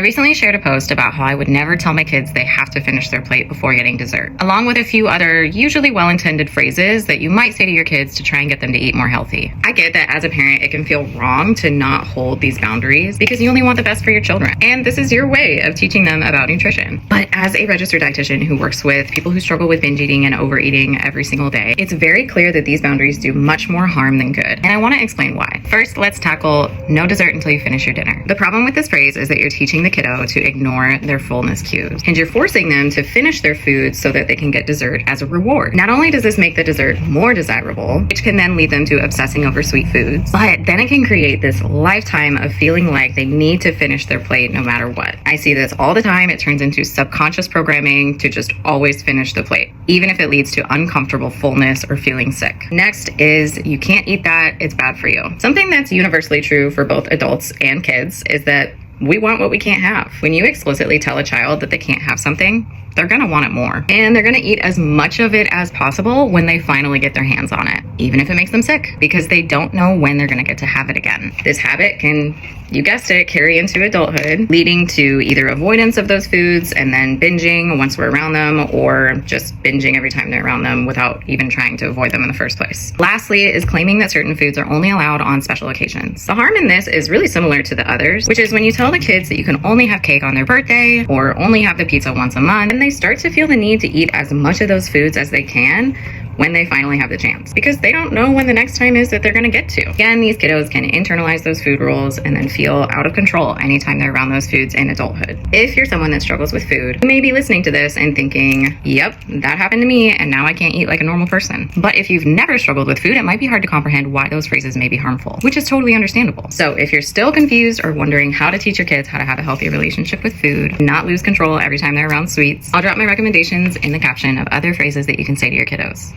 I recently shared a post about how I would never tell my kids they have to finish their plate before getting dessert, along with a few other usually well-intended phrases that you might say to your kids to try and get them to eat more healthy. I get that as a parent, it can feel wrong to not hold these boundaries because you only want the best for your children. And this is your way of teaching them about nutrition. But as a registered dietitian who works with people who struggle with binge eating and overeating every single day, it's very clear that these boundaries do much more harm than good. And I want to explain why. First, let's tackle no dessert until you finish your dinner. The problem with this phrase is that you're teaching the kiddo to ignore their fullness cues, and you're forcing them to finish their food so that they can get dessert as a reward. Not only does this make the dessert more desirable, which can then lead them to obsessing over sweet foods, but then it can create this lifetime of feeling like they need to finish their plate no matter what. I see this all the time. It turns into subconscious programming to just always finish the plate, even if it leads to uncomfortable fullness or feeling sick. Next is you can't eat that, it's bad for you. Something that's universally true for both adults and kids is that we want what we can't have. When you explicitly tell a child that they can't have something, they're gonna want it more. And they're gonna eat as much of it as possible when they finally get their hands on it, even if it makes them sick, because they don't know when they're gonna get to have it again. This habit can, you guessed it, carry into adulthood, leading to either avoidance of those foods and then binging once we're around them, or just binging every time they're around them without even trying to avoid them in the first place. Lastly is claiming that certain foods are only allowed on special occasions. The harm in this is really similar to the others, which is when you tell the kids that you can only have cake on their birthday or only have the pizza once a month, and they start to feel the need to eat as much of those foods as they can when they finally have the chance, because they don't know when the next time is that they're going to get to. Again, these kiddos can internalize those food rules and then feel out of control anytime they're around those foods in adulthood. If you're someone that struggles with food, you may be listening to this and thinking, yep, that happened to me and now I can't eat like a normal person. But if you've never struggled with food, it might be hard to comprehend why those phrases may be harmful, which is totally understandable. So if you're still confused or wondering how to teach your kids how to have a healthy relationship with food, not lose control every time they're around sweets, I'll drop my recommendations in the caption of other phrases that you can say to your kiddos.